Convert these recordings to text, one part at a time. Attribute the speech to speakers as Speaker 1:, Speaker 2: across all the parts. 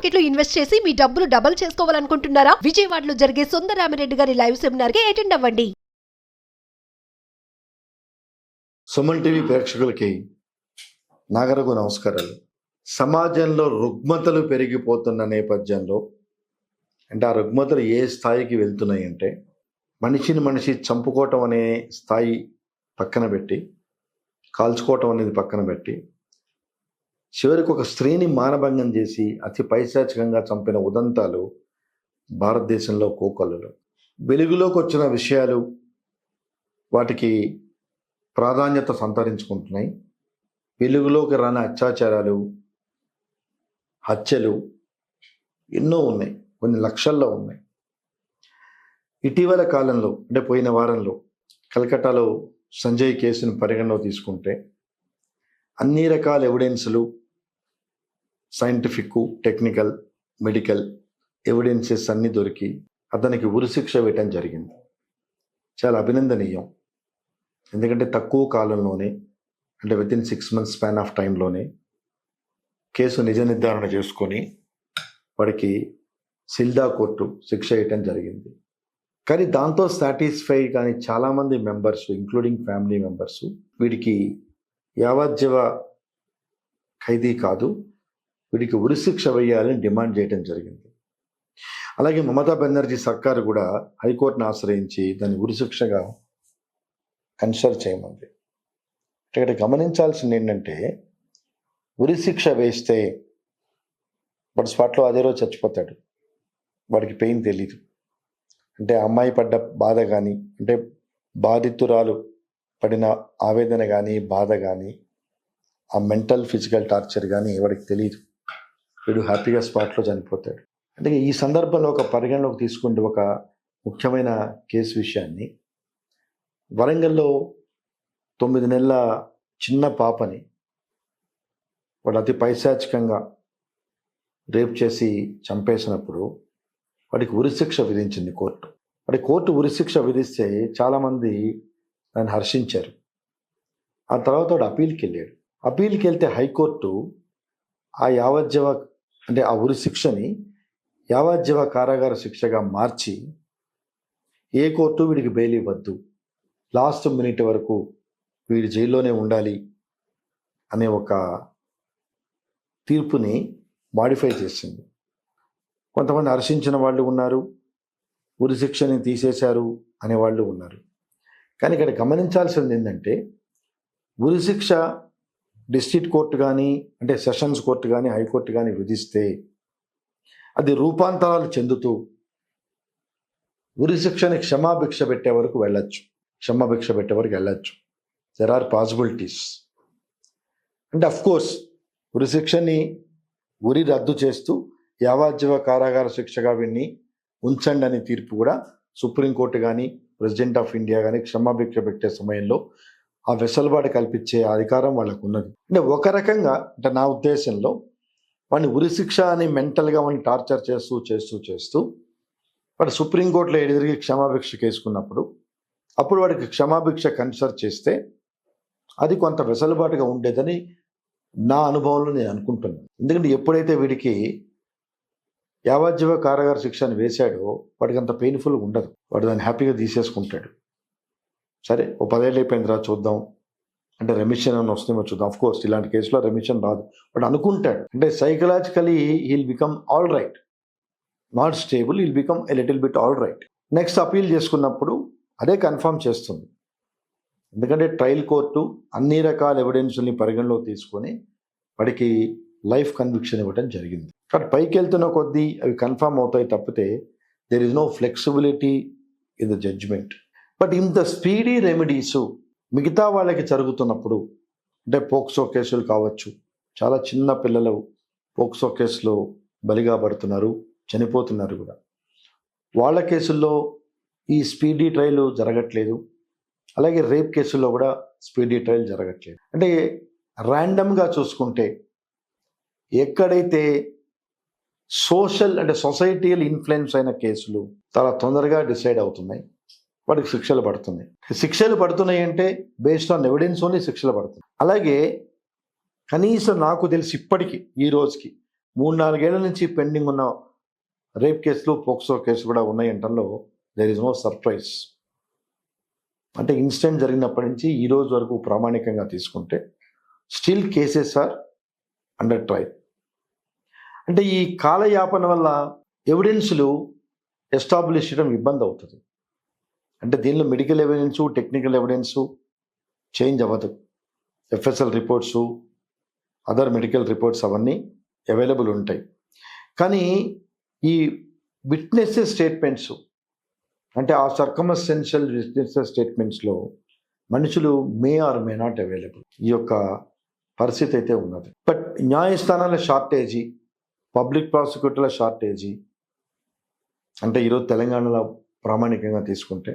Speaker 1: Market లో invest చేసి మీ డబ్బులు డబుల్ చేసుకోవాలనుకుంటున్నారా? విజయవాడలో జరిగే సుందరరామిరెడ్డి గారి లైవ్ సెమినార్ కి అటెండ్ అవ్వండి.
Speaker 2: సుమన్ టీవీ ప్రేక్షకులకి నాగరగు నమస్కారాలు. సమాజంలో రుగ్మతలు పెరిగిపోతున్న నేపథ్యంలో అంటే ఆ రుగ్మతలు ఏ స్థాయికి వెళ్తున్నాయి అంటే మనిషిని మనిషి చంపుకోవటం అనే స్థాయి పక్కన పెట్టి, కాల్చుకోవటం అనేది పక్కన పెట్టి, చివరికి ఒక స్త్రీని మానభంగం చేసి అతి పైశాచికంగా చంపిన ఉదంతాలు భారతదేశంలో కోకొల్లలు. వెలుగులోకి వచ్చిన విషయాలు వాటికి ప్రాధాన్యత సంతరించుకుంటున్నాయి. వెలుగులోకి రాని అత్యాచారాలు, హత్యలు ఎన్నో ఉన్నాయి, కొన్ని లక్షల్లో ఉన్నాయి. ఇటీవల కాలంలో అంటే పోయిన వారంలో కలకట్టాలో సంజయ్ కేసును పరిగణలో తీసుకుంటే అన్ని రకాల ఎవిడెన్సులు, సైంటిఫిక్, టెక్నికల్, మెడికల్ ఎవిడెన్సెస్ అన్నీ దొరికి అతనికి ఉరిశిక్ష వేయటం జరిగింది. చాలా అభినందనీయం. ఎందుకంటే తక్కువ కాలంలోనే అంటే వితిన్ 6 months స్పాన్ ఆఫ్ టైంలోనే కేసు నిజ నిర్ధారణ చేసుకొని వాడికి సిల్దా కోర్టు శిక్ష వేయటం జరిగింది. కానీ దాంతో సాటిస్ఫై కానీ చాలామంది మెంబర్స్ ఇంక్లూడింగ్ ఫ్యామిలీ మెంబర్స్ వీడికి యావజ్జీవ ఖైదీ కాదు, వీడికి ఉరిశిక్ష వేయాలని డిమాండ్ చేయడం జరిగింది. అలాగే మమతా బెనర్జీ సర్కారు కూడా హైకోర్టును ఆశ్రయించి దాన్ని ఉరిశిక్షగా కన్సిడర్ చేయమంది. ఇక్కడ గమనించాల్సింది ఏంటంటే ఉరిశిక్ష వేస్తే వాడు స్పాట్లో అదే రోజు చచ్చిపోతాడు. వాడికి పెయిన్ తెలీదు. అంటే అమ్మాయి పడ్డ బాధ కానీ, అంటే బాధితురాలు పడిన ఆవేదన కానీ, బాధ కానీ, ఆ మెంటల్ ఫిజికల్ టార్చర్ కానీ వాడికి తెలియదు. వీడు హ్యాపీగా స్పాట్లో చనిపోతాడు. అంటే ఈ సందర్భంలో ఒక పరిగణలోకి తీసుకుంటే ఒక ముఖ్యమైన కేసు విషయాన్ని, వరంగల్లో 9 నెలల చిన్న పాపని వాడు అతి పైశాచికంగా రేప్ చేసి చంపేసినప్పుడు వాడికి ఉరిశిక్ష విధించింది కోర్టు. కోర్టు ఉరిశిక్ష విధిస్తే చాలామంది దాన్ని హర్షించారు. ఆ తర్వాత వాడు అప్పీల్కి వెళ్ళాడు. అప్పీల్కి వెళ్తే హైకోర్టు ఆ యావజ్జీవ అంటే ఆ ఉరిశిక్షని యావజ్జీవ కారాగార శిక్షగా మార్చి ఏ కోర్టు వీడికి బెయిల్ ఇవ్వద్దు, లాస్ట్ మినిట్ వరకు వీడి జైల్లోనే ఉండాలి అనే ఒక తీర్పుని మాడిఫై చేసింది. కొంతమంది హర్షించిన వాళ్ళు ఉన్నారు, ఉరిశిక్షని తీసేశారు అనేవాళ్ళు ఉన్నారు. కానీ ఇక్కడ గమనించాల్సింది ఏంటంటే ఉరిశిక్ష డిస్ట్రిక్ట్ కోర్టు కానీ, అంటే సెషన్స్ కోర్టు కానీ, హైకోర్టు కానీ విధిస్తే అది రూపాంతరాలు చెందుతూ ఉరిశిక్షని క్షమాభిక్ష పెట్టే వరకు వెళ్ళచ్చు. There are possibilities. అంటే అఫ్కోర్స్ ఉరిశిక్షని ఉరి రద్దు చేస్తూ యావజ్జీవ కారాగార శిక్షగా వీడిని ఉంచండి అనే తీర్పు కూడా సుప్రీంకోర్టు కానీ, ప్రెసిడెంట్ ఆఫ్ ఇండియా కానీ క్షమాభిక్ష పెట్టే సమయంలో ఆ వెసులుబాటు కల్పించే అధికారం వాళ్ళకు ఉన్నది. అంటే ఒక రకంగా అంటే నా ఉద్దేశంలో వాడిని ఉరిశిక్ష అని మెంటల్గా వాడిని టార్చర్ చేస్తూ వాడు సుప్రీంకోర్టులో ఎదురుగా క్షమాభిక్ష కేసుకున్నప్పుడు అప్పుడు వాడికి క్షమాభిక్ష కన్సిడర్ చేస్తే అది కొంత వెసులుబాటుగా ఉండేదని నా అనుభవంలో నేను అనుకుంటున్నాను. ఎందుకంటే ఎప్పుడైతే వీడికి యావజ్జీవ కారాగార శిక్షను వేశాడో వాడికి అంత పెయిన్ఫుల్గా ఉండదు. వాడు దాన్ని హ్యాపీగా తీసేసుకుంటాడు. సరే ఓ 10 ఏళ్ళు అయిపోయిన తర్వాత చూద్దాం అంటే రెమిషన్ అని వస్తుందేమో చూద్దాం. ఆఫ్ కోర్స్ ఇలాంటి కేసులో రెమిషన్ రాదు. వాడు అనుకుంటాడు అంటే psychologically heal become all right, not stable, heal become a little bit all right. Next appeal చేసుకున్నప్పుడు అదే కన్ఫర్మ్ చేస్తుంది. ఎందుకంటే ట్రయల్ కోర్టు అన్ని రకాల ఎవిడెన్స్ని పరిగణలో తీసుకొని వాడికి లైఫ్ కన్విక్షన్ ఇవ్వడం జరిగింది. కాబట్టి పైకి వెళ్తున్న కొద్దీ అవి కన్ఫర్మ్ అవుతాయి తప్పితే there is no flexibility in the judgment. But ఇంత స్పీడీ రెమెడీస్ మిగతా వాళ్ళకి జరుగుతున్నప్పుడు అంటే పోక్సో కేసులు కావచ్చు, చాలా చిన్న పిల్లలు పోక్సో కేసులో బలిగా పడుతున్నారు, చనిపోతున్నారు కూడా. వాళ్ళ కేసుల్లో ఈ స్పీడీ ట్రయల్ జరగట్లేదు. అలాగే రేప్ కేసుల్లో కూడా స్పీడీ ట్రయల్ జరగట్లేదు. అంటే ర్యాండమ్గా చూసుకుంటే ఎక్కడైతే సోషల్ అంటే సొసైటీయల్ ఇన్ఫ్లుయెన్స్ అయిన కేసులు చాలా తొందరగా డిసైడ్ అవుతున్నాయి, వాడికి శిక్షలు పడుతున్నాయి. శిక్షలు పడుతున్నాయి అంటే బేస్డ్ ఆన్ ఎవిడెన్స్ ఓన్లీ శిక్షలు పడుతున్నాయి. అలాగే కనీసం నాకు తెలిసి ఇప్పటికీ ఈ రోజుకి 3-4 ఏళ్ల నుంచి పెండింగ్ ఉన్న రేప్ కేసులు, పోక్సో కేసులు కూడా ఉన్నాయి అంటంలో దేర్ ఇస్ నో సర్ప్రైజ్. అంటే ఇన్సిడెంట్ జరిగినప్పటి నుంచి ఈ రోజు వరకు ప్రామాణికంగా తీసుకుంటే still cases are under trial. అంటే ఈ కాలయాపన వల్ల ఎవిడెన్స్లు ఎస్టాబ్లిష్ చేయడం ఇబ్బంది అవుతుంది. అంటే దీనిలో medical evidence, technical evidence change అవ్వదు. FSL reports, other medical reports అవన్నీ అవైలబుల్ ఉంటాయి. కానీ ఈ విట్నెసెస్ స్టేట్మెంట్స్, అంటే ఆ సర్కమ్స్టెన్షియల్ విట్నెసెస్ స్టేట్మెంట్స్లో మనుషులు మే ఆర్ మే నాట్ అవైలబుల్. ఈ యొక్క పరిస్థితి అయితే ఉన్నది. బట్ న్యాయస్థానాల షార్టేజీ, పబ్లిక్ ప్రాసిక్యూటర్ల షార్టేజీ, అంటే ఈరోజు తెలంగాణలో ప్రామాణికంగా తీసుకుంటే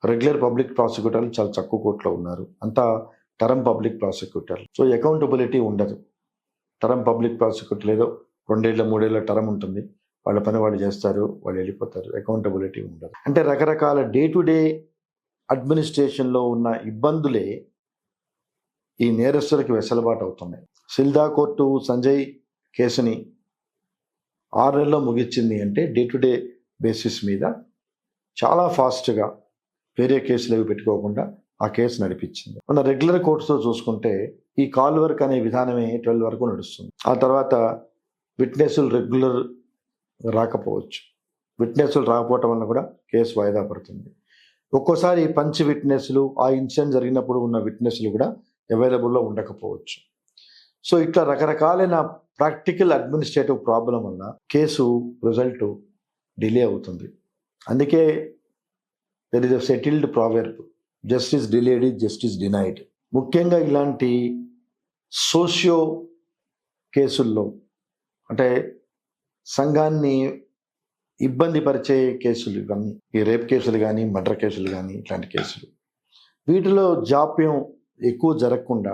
Speaker 2: రెగ్యులర్ పబ్లిక్ ప్రాసిక్యూటర్లు చాలా తక్కువ కోర్టులో ఉన్నారు. అంతా టర్మ్ పబ్లిక్ ప్రాసిక్యూటర్లు. సో అకౌంటబిలిటీ ఉండదు. టర్మ్ పబ్లిక్ ప్రాసిక్యూటర్ ఏదో 2-3 ఏళ్ల టర్మ్ ఉంటుంది, వాళ్ళ పని వాళ్ళు చేస్తారు, వాళ్ళు వెళ్ళిపోతారు. అకౌంటబిలిటీ ఉండదు. అంటే రకరకాల డే టు డే అడ్మినిస్ట్రేషన్లో ఉన్న ఇబ్బందులే ఈ నేరస్తులకి వెసులుబాటు అవుతున్నాయి. సిల్దా కోర్టు సంజయ్ కేసుని 6 నెలల్లో ముగించింది అంటే డే టు డే బేసిస్ మీద చాలా ఫాస్ట్గా వేరే కేసులు అవి పెట్టుకోకుండా ఆ కేసు నడిపించింది. మన రెగ్యులర్ కోర్టుతో చూసుకుంటే ఈ కాల్ వర్క్ అనే విధానమే 12 వరకు నడుస్తుంది. ఆ తర్వాత విట్నెస్లు రెగ్యులర్ రాకపోవచ్చు. విట్నెస్లు రాకపోవటం వల్ల కూడా కేసు వాయిదా పడుతుంది. ఒక్కోసారి పంచ్ విట్నెస్లు, ఆ ఇన్సిడెంట్ జరిగినప్పుడు ఉన్న విట్నెస్లు కూడా అవైలబుల్లో ఉండకపోవచ్చు. సో ఇట్లా రకరకాలైన ప్రాక్టికల్ అడ్మినిస్ట్రేటివ్ ప్రాబ్లం వల్ల కేసు రిజల్ట్ డిలే అవుతుంది. అందుకే there is a settled proverb, justice delayed is justice denied. ముఖ్యంగా ఇలాంటి సోషియో కేసుల్లో, అంటే సంఘాన్ని ఇబ్బంది పరిచే కేసులు ఇవన్నీ, ఈ రేప్ కేసులు కానీ, మర్డర్ కేసులు కానీ, ఇట్లాంటి కేసులు, వీటిలో జాప్యం ఎక్కువ జరగకుండా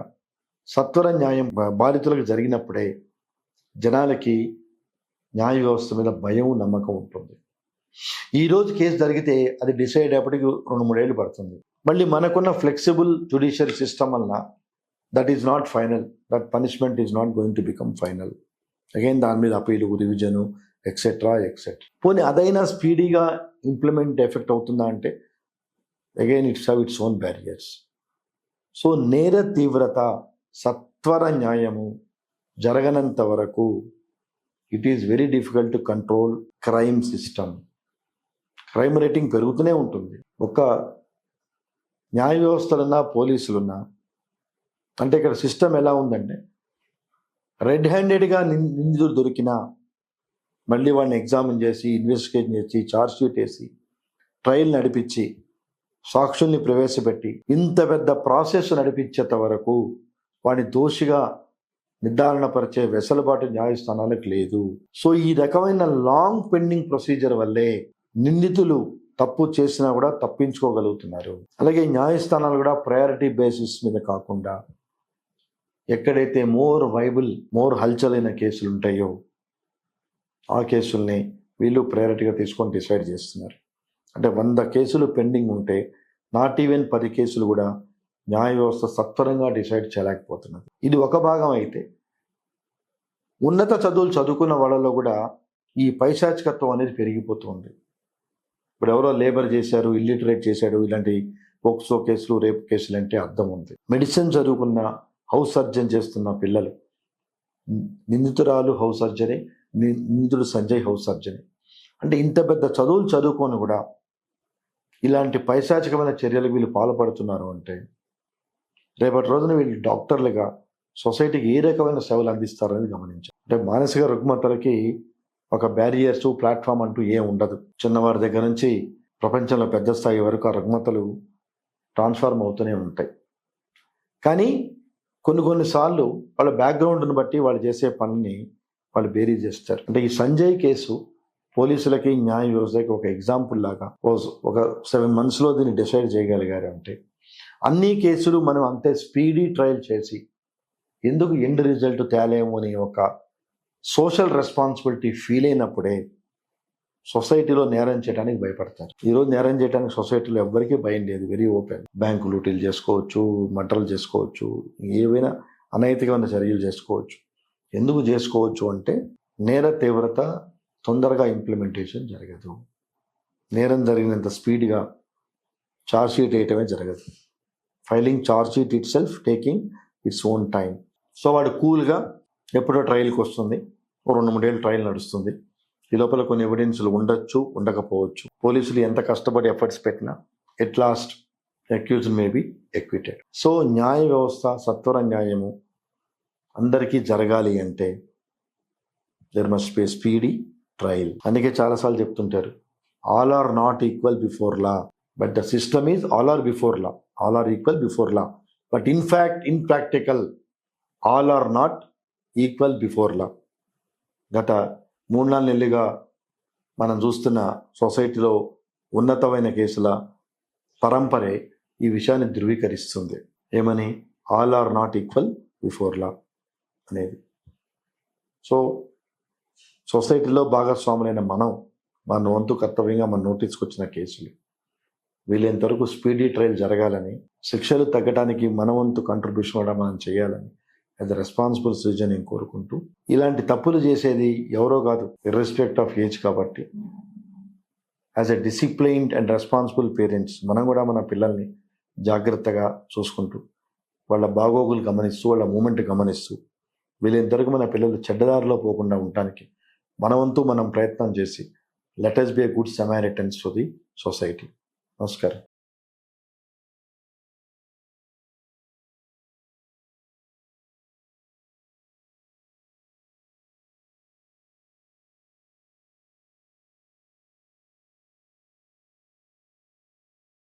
Speaker 2: సత్వర న్యాయం బాధితులకు జరిగినప్పుడే జనాలకి న్యాయ వ్యవస్థ మీద భయం, నమ్మకం ఉంటుంది. ఈరోజు కేసు జరిగితే అది డిసైడ్ అయ్యేప్పటికి 2-3 ఏళ్ళు పడుతుంది. మళ్ళీ మనకున్న ఫ్లెక్సిబుల్ జ్యుడిషియరీ సిస్టమ్ వల్ల that is not final, that punishment is not going to become final. Again దాని మీద అపీలు, రివిజను, ఎక్సెట్రా. పోనీ అదైనా స్పీడీగా ఇంప్లిమెంట్ ఎఫెక్ట్ అవుతుందా అంటే again it's have its own barriers. So నేర తీవ్రత, సత్వర న్యాయము జరగనంత వరకు it is very difficult to control crime system. Crime rating పెరుగుతూనే ఉంటుంది. ఒక న్యాయ వ్యవస్థలున్నా, పోలీసులున్నా, అంటే ఇక్కడ సిస్టమ్ ఎలా ఉందంటే రెడ్ హ్యాండెడ్గా నిందితుడు దొరికినా మళ్ళీ వాడిని ఎగ్జామిన్ చేసి, ఇన్వెస్టిగేషన్ చేసి, ఛార్జ్ షీట్ వేసి, ట్రయల్ నడిపించి, సాక్షుల్ని ప్రవేశపెట్టి, ఇంత పెద్ద ప్రాసెస్ నడిపించేంత వరకు వాడిని దోషిగా నిర్ధారణపరిచే వెసులుబాటు న్యాయస్థానాలకు లేదు. సో ఈ రకమైన లాంగ్ పెండింగ్ ప్రొసీజర్ వల్లే నిందితులు తప్పు చేసినా కూడా తప్పించుకోగలుగుతున్నారు. అలాగే న్యాయస్థానాలు కూడా ప్రయారిటీ బేసిస్ మీద కాకుండా ఎక్కడైతే మోర్ వైబుల్, మోర్ హల్చలైన కేసులు ఉంటాయో ఆ కేసుల్ని వీళ్ళు ప్రయారిటీగా తీసుకొని డిసైడ్ చేస్తున్నారు. అంటే 100 కేసులు పెండింగ్ ఉంటే నాట్ ఈవెన్ 10 కేసులు కూడా న్యాయ వ్యవస్థ సత్వరంగా డిసైడ్ చేయలేకపోతున్నది. ఇది ఒక భాగం అయితే, ఉన్నత చదువులు చదువుకున్న వాళ్ళలో కూడా ఈ పైశాచికత్వం అనేది పెరిగిపోతుంది. ఇప్పుడు ఎవరో లేబర్ చేశారు, ఇల్లిటరేట్ చేశాడు, ఇలాంటి పోక్సో కేసులు, రేప్ కేసులు అంటే అర్థం ఉంది. మెడిసిన్ చదువుకున్న, హౌస్ సర్జన్ చేస్తున్న పిల్లలు, నిందితురాలు హౌస్ సర్జనే, నిందితుడు సంజయ్ హౌస్ సర్జనే. అంటే ఇంత పెద్ద చదువులు చదువుకొని కూడా ఇలాంటి పైశాచికమైన చర్యలకు వీళ్ళు పాల్పడుతున్నారు అంటే రేపటి రోజున వీళ్ళు డాక్టర్లుగా సొసైటీకి ఏ రకమైన సేవలు అందిస్తారని గమనించారు. అంటే మానసిక రుగ్మతలకి ఒక బ్యారియర్స్, ప్లాట్ఫామ్ అంటూ ఏం ఉండదు. చిన్నవారి దగ్గర నుంచి ప్రపంచంలో పెద్ద స్థాయి వరకు ఆ రుగ్మతలు ట్రాన్స్ఫార్మ్ అవుతూనే ఉంటాయి. కానీ కొన్నిసార్లు వాళ్ళ బ్యాక్గ్రౌండ్ని బట్టి వాళ్ళు చేసే పనిని వాళ్ళు బేరీ చేస్తారు. అంటే ఈ సంజయ్ కేసు పోలీసులకి, న్యాయ వ్యవస్థకి ఒక ఎగ్జాంపుల్ లాగా ఒక 7 monthsలో దీన్ని డిసైడ్ చేయగలిగారు. అంటే అన్ని కేసులు మనం అంతే స్పీడీ ట్రయల్ చేసి ఎందుకు ఎండ్ రిజల్ట్ తేలేము అని ఒక సోషల్ రెస్పాన్సిబిలిటీ ఫీల్ అయినప్పుడే సొసైటీలో నేరం చేయడానికి భయపడతారు. ఈరోజు నేరం చేయడానికి సొసైటీలో ఎవ్వరికీ భయం లేదు, వెరీ ఓపెన్. బ్యాంకు లూటీలు చేసుకోవచ్చు, మర్డర్లు చేసుకోవచ్చు, ఏవైనా అనైతికమైన చర్యలు చేసుకోవచ్చు. ఎందుకు చేసుకోవచ్చు అంటే నేర తీవ్రత తొందరగా ఇంప్లిమెంటేషన్ జరగదు. నేరం జరిగినంత స్పీడ్గా ఛార్జ్ షీట్ వేయటమే జరగదు. Filing charge sheet it self taking its own time. So వాడు కూల్గా ఎప్పుడో ట్రయల్కి వస్తుంది, 2-3 ఏళ్ళు ట్రయల్ నడుస్తుంది. ఈ లోపల కొన్ని ఎవిడెన్స్లు ఉండొచ్చు, ఉండకపోవచ్చు. పోలీసులు ఎంత కష్టపడి ఎఫర్ట్స్ పెట్టినా at last accused may be acquitted. So న్యాయ వ్యవస్థ, సత్వర న్యాయము అందరికీ జరగాలి అంటే there must be speedy trial. అందుకే చాలాసార్లు చెప్తుంటారు, all are not equal before law, but the system is all are before law, all are equal before law, but in fact in practical all are not equal before law. గత 3-4 నెలలుగా మనం చూస్తున్న సొసైటీలో ఉన్నతమైన కేసుల పరంపరే ఈ విషయాన్ని ధృవీకరిస్తుంది. ఏమని? All are not equal before law అనేది. సో సొసైటీలో భాగస్వాములైన మనం మన వంతు కర్తవ్యంగా మన నోటీస్కి వచ్చిన కేసులు వీలైనంతవరకు స్పీడీ ట్రయల్ జరగాలని, శిక్షలు తగ్గడానికి మన వంతు కంట్రిబ్యూషన్ కూడా మనం చేయాలని యాజ్ అ రెస్పాన్సిబుల్ సిటిజన్ నేను కోరుకుంటూ, ఇలాంటి తప్పులు చేసేది ఎవరో కాదు, ఇర్రెస్పెక్ట్ ఆఫ్ ఏజ్. కాబట్టి as a disciplined and responsible parents మనం కూడా మన పిల్లల్ని జాగ్రత్తగా చూసుకుంటూ, వాళ్ళ బాగోగులు గమనిస్తూ, వాళ్ళ మూమెంట్ గమనిస్తూ, వీళ్ళంతవరకు మన పిల్లలు చెడ్డదారిలో పోకుండా ఉండటానికి మన వంతు మనం ప్రయత్నం చేసి let us be a good Samaritans for the society. నమస్కారం.